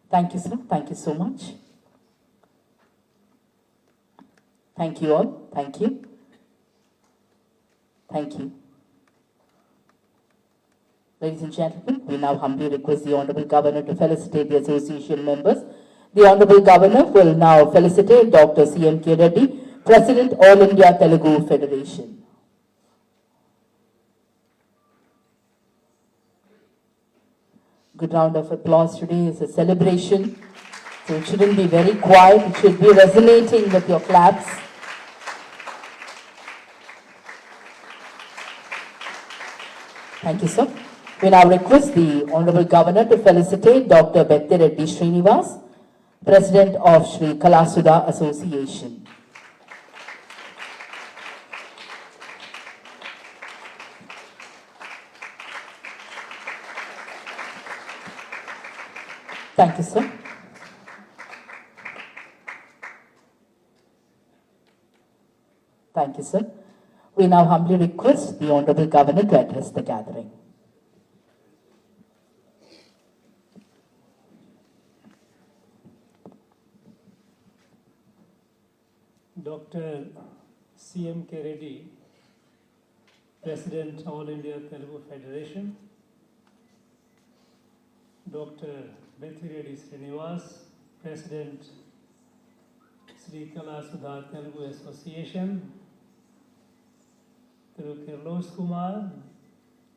Thank you, sir. Thank you so much. Thank you all. Thank you. Thank you. Ladies and gentlemen, we now humbly request the Honorable Governor to felicitate the association members. The Honorable Governor will now felicitate Dr. C.M.K. Reddy, President, All India Telugu Federation. Good round of applause today. Is a celebration. So it shouldn't be very quiet. It should be resonating with your claps. Thank you, sir. We now request the Honorable Governor to felicitate Dr. Bettireddy Srinivas, President of Sri Kalasudha Association. Thank you, sir. Thank you, sir. We now humbly request the Honorable Governor to address the gathering. Dr. C.M.K. Reddy, President, All India Telugu Federation. Dr. Bettireddy Srinivas, President, Sri Kalasudha Telugu Association. Thiru Kirlosh Kumar,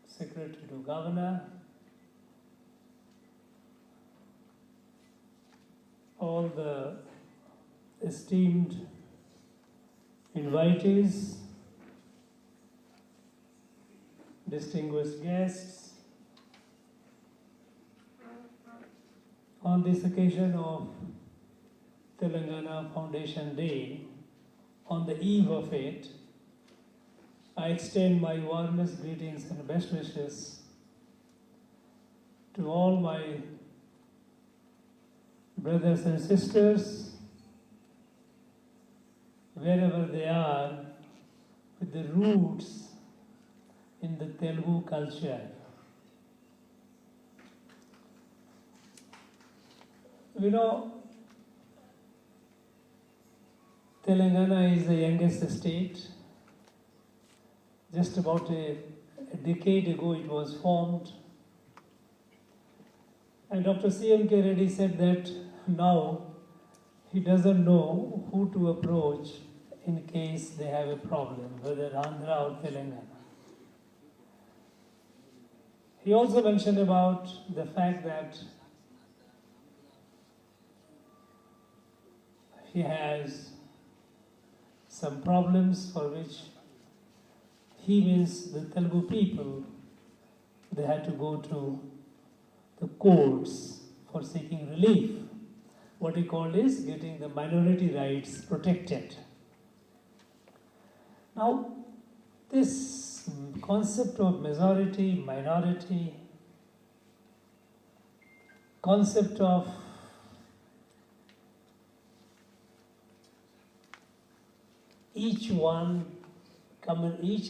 Secretary to Governor. All the esteemed invitees, distinguished guests, on this occasion of Telangana Foundation Day, on the eve of it, I extend my warmest greetings and best wishes to all my brothers and sisters, wherever they are, with the roots in the Telugu culture. You know, Telangana is the youngest state. Just about a decade ago it was formed. And Dr. C.M.K. Reddy said that now he doesn't know who to approach in case they have a problem, whether Andhra or Telangana. He also mentioned about the fact that he has some problems for which he means the Telugu people, they had to go to the courts for seeking relief. What he called is getting the minority rights protected. Now, this concept of majority, minority, concept of each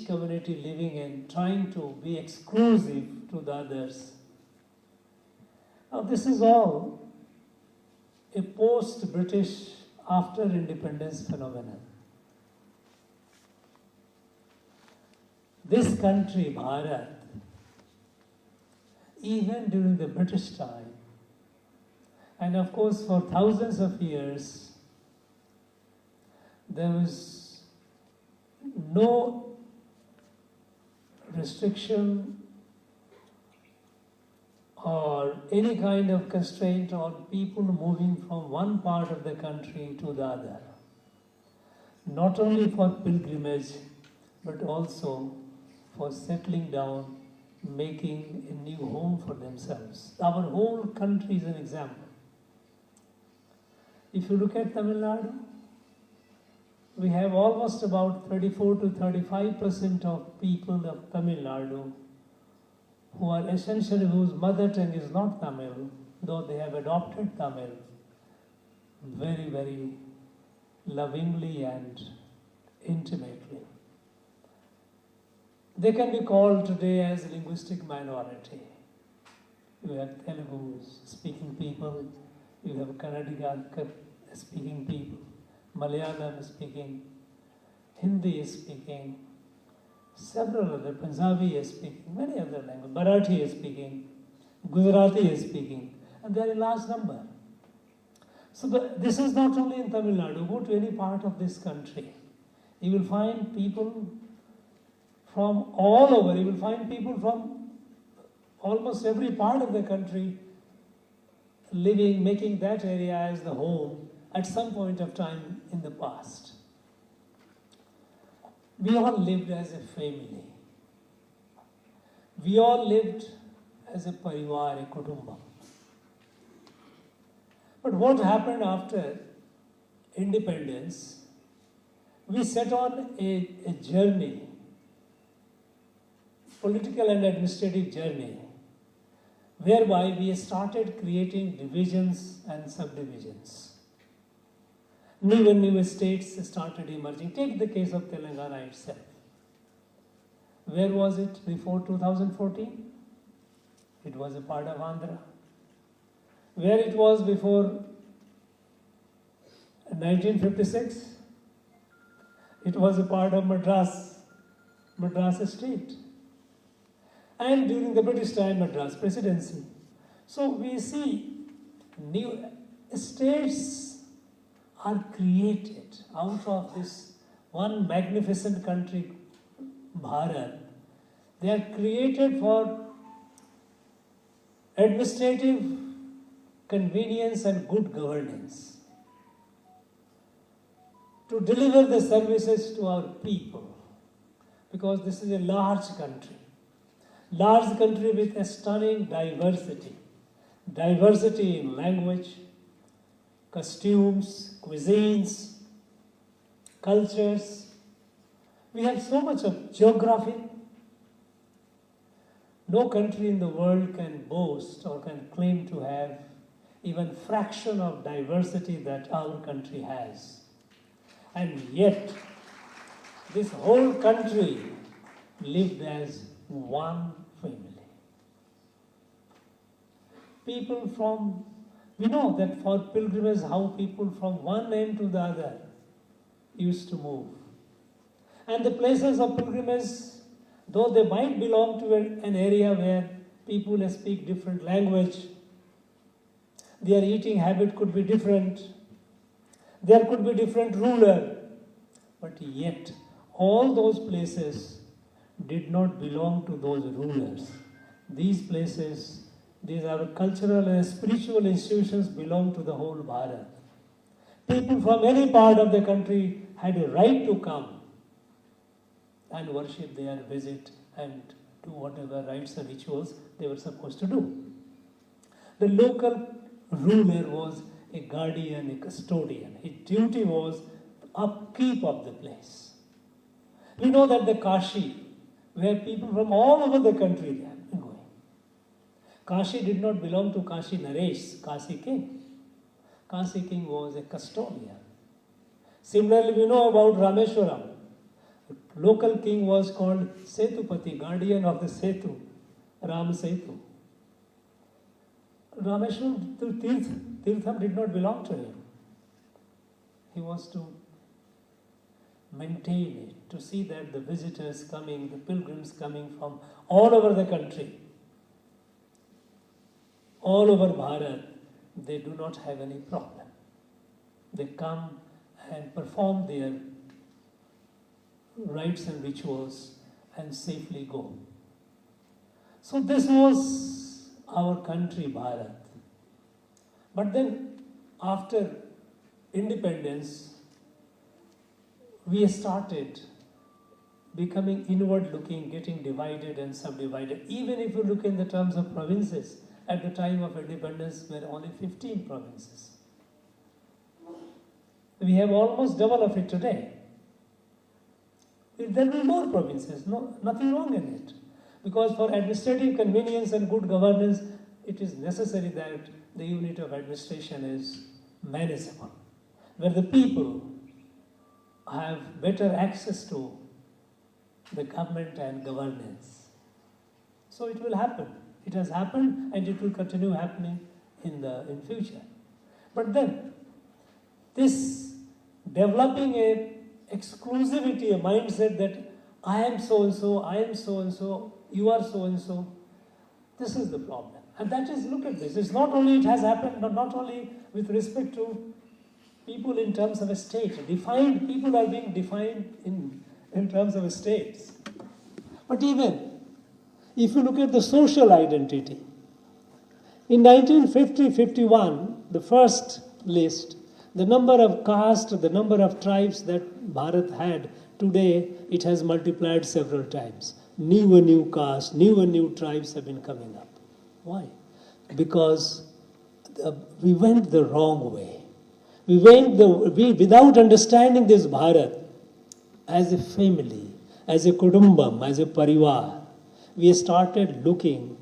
community living and trying to be exclusive to the others. Now, this is all a post-British after independence phenomenon. This country, Bharat, even during the British time, and of course for thousands of years, there was no restriction or any kind of constraint on people moving from one part of the country to the other. Not only for pilgrimage, but also for settling down, making a new home for themselves. Our whole country is an example. If you look at Tamil Nadu, we have almost about 34 to 35% of people of Tamil Nadu who are essentially whose mother tongue is not Tamil, though they have adopted Tamil very, very lovingly and intimately. They can be called today as linguistic minority. You have Telugu speaking people, you have Kannadiga speaking people, Malayalam speaking, Hindi is speaking, several other, Punjabi is speaking, many other languages, Marathi is speaking, Gujarati is speaking, and they are in large number. So this is not only in Tamil Nadu. Go to any part of this country, you will find people from all over. You will find people from almost every part of the country living, making that area as the home at some point of time in the past. We all lived as a family. We all lived as a parivar, a kutumbam. But what happened after independence, we set on a journey, political and administrative journey, whereby we started creating divisions and subdivisions. New states started emerging. Take the case of Telangana itself. Where was it before 2014? It was a part of Andhra. Where it was before 1956? It was a part of Madras state. And during the British time, Madras presidency. So we see new states are created out of this one magnificent country, Bharat. They are created for administrative convenience and good governance, to deliver the services to our people, because this is a large country with a stunning diversity in language, costumes, cuisines, cultures. We have so much of geography. No country in the world can boast or can claim to have even fraction of diversity that our country has. And yet, this whole country lived as one family. We know that for pilgrimage, how people from one end to the other used to move. And the places of pilgrimage, though they might belong to an area where people speak different language, their eating habit could be different, there could be different ruler, but yet all those places did not belong to those rulers. These places, these are cultural and spiritual institutions, belong to the whole Bharat. People from any part of the country had a right to come and worship there, visit, and do whatever rites and rituals they were supposed to do. The local ruler was a guardian, a custodian. His duty was upkeep of the place. We know that the Kashi, where people from all over the country they have been going. Kashi did not belong to Kashi Naresh, Kashi king. Kashi king was a custodian. Similarly, we know about Rameshwaram. The local king was called Setupati, guardian of the Setu, Ram Setu. Rameshwaram Tirtham did not belong to him. He was to maintain it, to see that the visitors coming, the pilgrims coming from all over the country, all over Bharat, they do not have any problem. They come and perform their rites and rituals and safely go. So this was our country, Bharat. But then after independence, we started becoming inward looking, getting divided and subdivided. Even if you look in the terms of provinces, at the time of independence there were only 15 provinces. We have almost double of it today. There will be more provinces, nothing wrong in it. Because for administrative convenience and good governance, it is necessary that the unit of administration is manageable, where the people have better access to the government and governance. So it will happen. It has happened and it will continue happening in future. But then, this developing a exclusivity, a mindset that I am so-and-so, I am so-and-so, you are so-and-so, this is the problem. And that is, look at this, it's not only it has happened, but not only with respect to people in terms of a state. Defined, people are being defined in terms of states. But even if you look at the social identity, in 1950-51, the first list, the number of castes, the number of tribes that Bharat had, today it has multiplied several times. New and new castes, new and new tribes have been coming up. Why? Because we went the wrong way. We without understanding this Bharat as a family, as a kudumbam, as a parivar, we started looking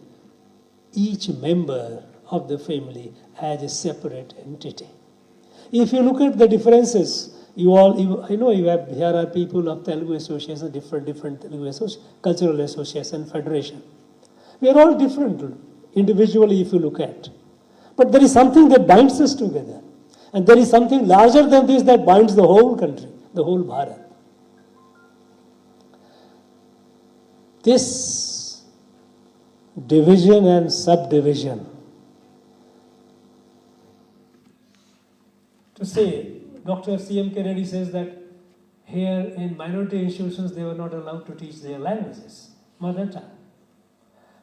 each member of the family as a separate entity. If you look at the differences, here are people of Telugu Association, different Telugu cultural association, federation. We are all different individually if you look at. But there is something that binds us together. And there is something larger than this that binds the whole country, the whole Bharat. This division and subdivision, to say, Dr. C.M. Reddy says that here in minority institutions they were not allowed to teach their languages, mother tongue.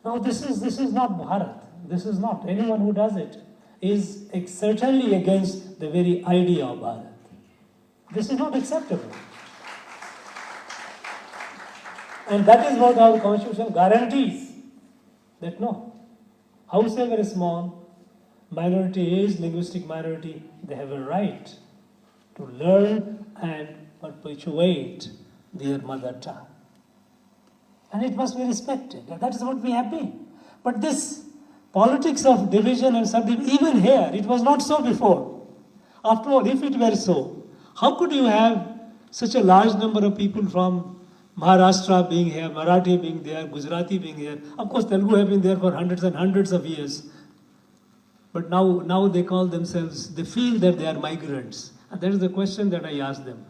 Now this is not Bharat. This is not. Anyone who does it is certainly against the very idea of Bharat. This is not acceptable. And that is what our constitution guarantees. That no, howsoever small minority is, linguistic minority, they have a right to learn and perpetuate their mother tongue. And it must be respected. And that is what we have been. But this politics of division and subdivision, even here, it was not so before. After all, if it were so, how could you have such a large number of people from Maharashtra being here, Marathi being there, Gujarati being here? Of course, Telugu have been there for hundreds and hundreds of years. But now they call themselves, they feel that they are migrants. And that is the question that I asked them.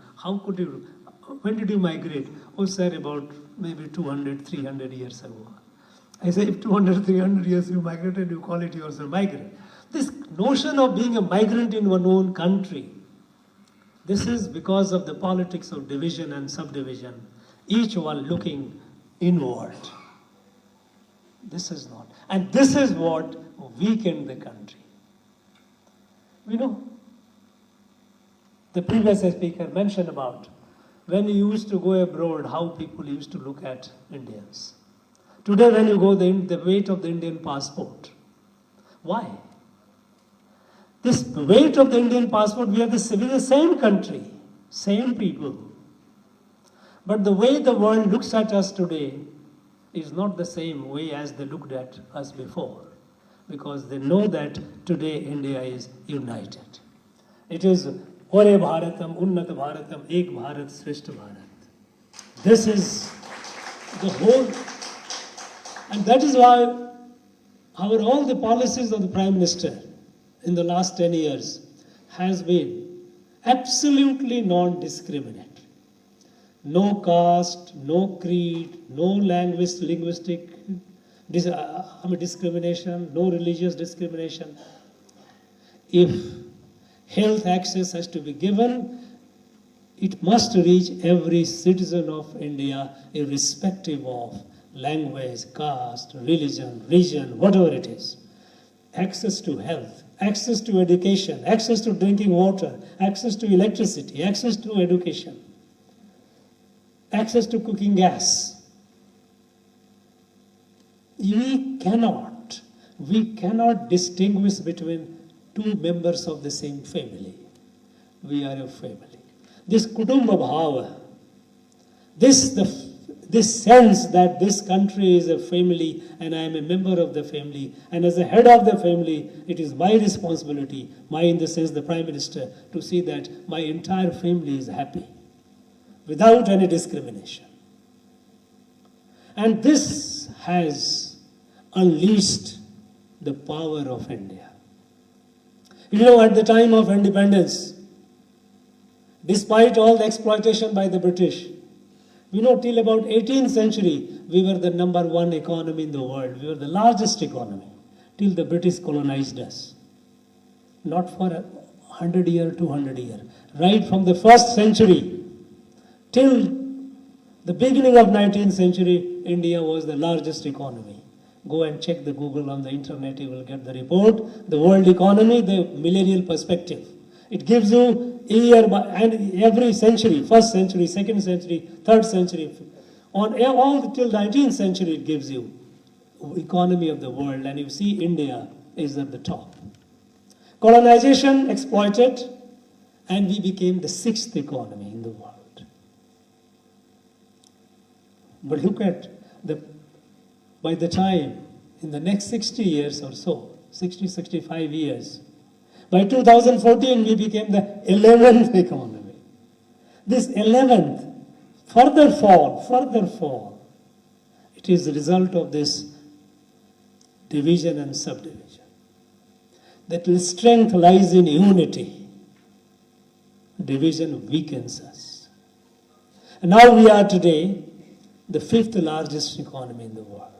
When did you migrate? Oh, sir, about maybe 200, 300 years ago. I say, if 200, 300 years you migrated, you call it yourself migrant. This notion of being a migrant in one own country, this is because of the politics of division and subdivision, each one looking inward. This is not. And this is what weakened the country. The previous speaker mentioned about when you used to go abroad, how people used to look at Indians. Today when you go, the weight of the Indian passport. Why? This weight of the Indian passport, we are the same country, same people. But the way the world looks at us today is not the same way as they looked at us before. Because they know that today India is united. It is Ore Bharatam, Unnata Bharatam, Ek Bharat, Shrestha Bharat. This is the whole, and that is why all the policies of the Prime Minister in the last 10 years has been absolutely non-discriminatory. No caste, no creed, no linguistic discrimination, no religious discrimination. If health access has to be given, it must reach every citizen of India, irrespective of language, caste, religion, region, whatever it is. Access to health, access to education, access to drinking water, access to electricity, access to education, access to cooking gas. We cannot distinguish between two members of the same family. We are a family. This Kudumba Bhava, this sense that this country is a family and I am a member of the family, and as a head of the family, it is my responsibility, in the sense the Prime Minister, to see that my entire family is happy. without any discrimination. And this has unleashed the power of India. You know, at the time of independence, despite all the exploitation by the British, we know till about 18th century, we were the number one economy in the world. We were the largest economy till the British colonized us. Not for 100 years, 200 years. Right from the first century till the beginning of 19th century, India was the largest economy. Go and check the Google on the internet, you will get the report. The world economy, the millennial perspective. It gives you year by, and every century, first century, second century, third century, on all till 19th century it gives you economy of the world, and you see India is at the top. Colonization exploited, and we became the sixth economy in the world. But look at by the time, in the next 60 years or so, 60, 65 years, by 2014 we became the 11th economy. This 11th, further fall, it is the result of this division and subdivision. That strength lies in unity. Division weakens us. And now we are today the fifth largest economy in the world.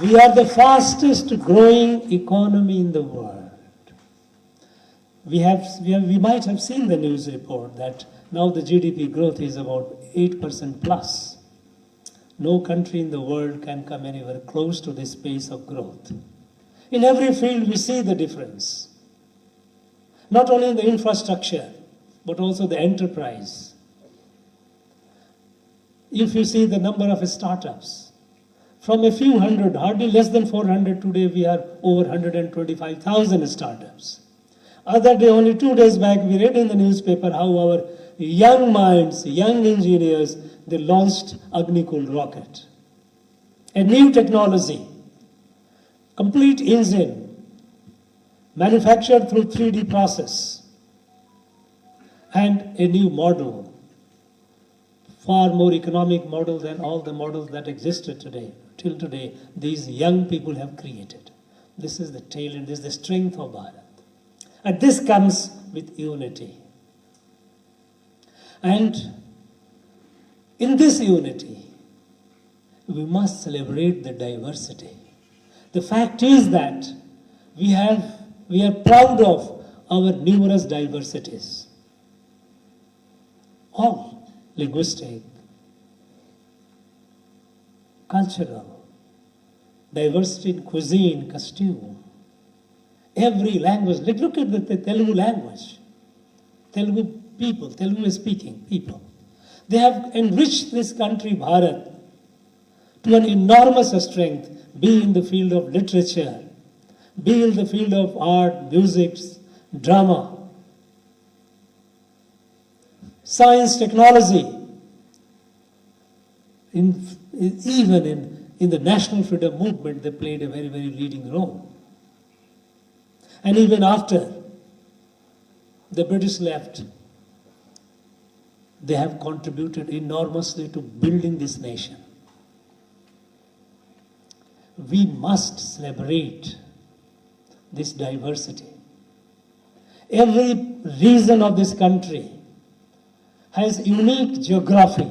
We are the fastest growing economy in the world. We might have seen the news report that now the GDP growth is about 8% plus. No country in the world can come anywhere close to this pace of growth. In every field we see the difference. Not only in the infrastructure, but also the enterprise. If you see the number of startups, from a few hundred, hardly less than 400, today we are over 125,000 startups. Other day, only 2 days back, we read in the newspaper how our young minds, young engineers, they launched Agnikul rocket. A new technology, complete engine, manufactured through 3D process, and a new model, far more economic model than all the models that existed today. Till today, these young people have created. This is the talent, this is the strength of Bharat. And this comes with unity. And in this unity, we must celebrate the diversity. The fact is that we are proud of our numerous diversities. All linguistic, cultural, diversity in cuisine, costume, every language. Look at the Telugu language. Telugu people, Telugu speaking people. They have enriched this country, Bharat, to an enormous strength, be in the field of literature, be in the field of art, music, drama, science, technology, even in the national freedom movement, they played a very, very leading role. And even after the British left, they have contributed enormously to building this nation. We must celebrate this diversity. Every region of this country has unique geography,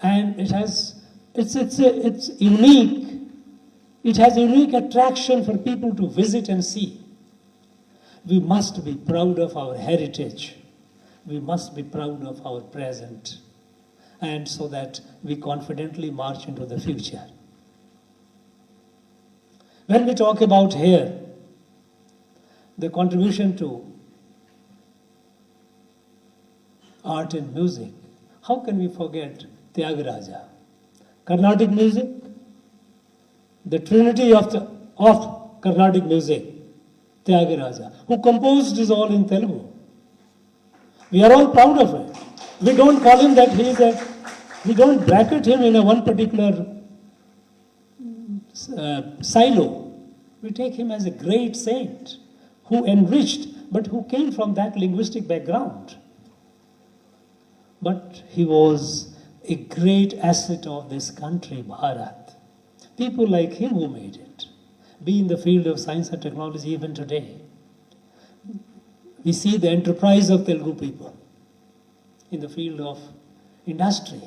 and it's unique. It has unique attraction for people to visit and see. We must be proud of our heritage. We must be proud of our present, and so that we confidently march into the future. When we talk about here, the contribution to art and music, how can we forget Tyagaraja? Carnatic music, the trinity of Carnatic music, Tyagaraja, who composed is all in Telugu. We are all proud of it. We don't call him that we don't bracket him in a one particular silo. We take him as a great saint who enriched but who came from that linguistic background. But he was a great asset of this country, Bharat. People like him who made it, be in the field of science and technology even today. We see the enterprise of Telugu people in the field of industry,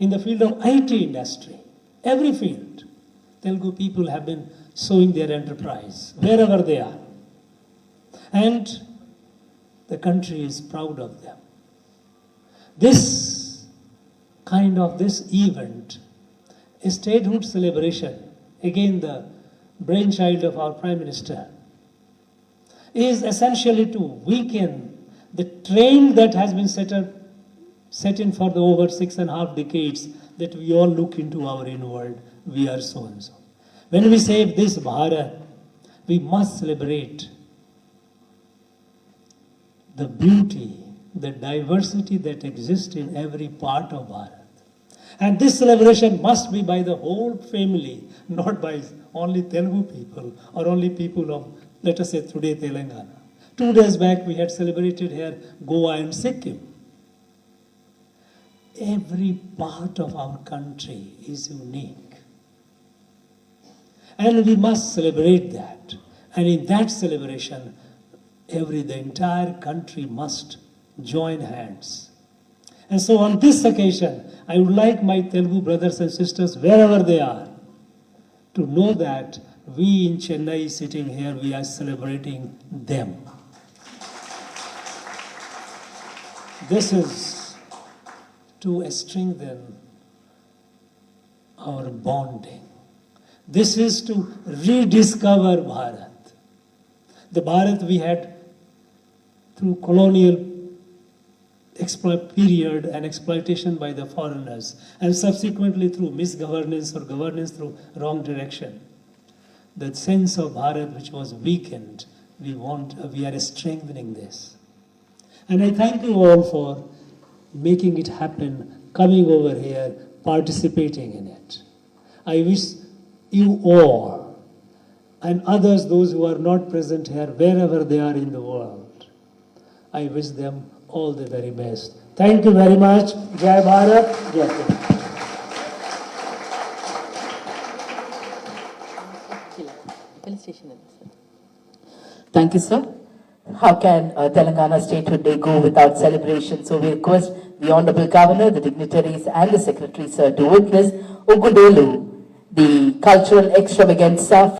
in the field of IT industry, every field. Telugu people have been sowing their enterprise wherever they are. And the country is proud of them. This event, a statehood celebration, again the brainchild of our Prime Minister, is essentially to weaken the trend that has been set in for the over 6.5 decades that we all look into our inward, we are so and so. When we say this Bharat, we must celebrate the beauty, the diversity that exists in every part of Bharat. And this celebration must be by the whole family, not by only Telugu people or only people of, let us say, today Telangana. 2 days back we had celebrated here Goa and Sikkim. Every part of our country is unique. And we must celebrate that. And in that celebration, the entire country must join hands. And so on this occasion, I would like my Telugu brothers and sisters, wherever they are, to know that we in Chennai sitting here, we are celebrating them. This is to strengthen our bonding. This is to rediscover Bharat. The Bharat we had through colonial period and exploitation by the foreigners, and subsequently through misgovernance or governance through wrong direction. The sense of Bharat which was weakened, we are strengthening this. And I thank you all for making it happen, coming over here, participating in it. I wish you all and others, those who are not present here, wherever they are in the world, I wish them all the very best. Thank you very much. Jai Bharat. Jai Hind. Thank you, sir. How can Telangana Statehood Day go without celebration? So we request the Honorable Governor, the dignitaries and the Secretary, sir, to witness Ugudolu, the cultural extravaganza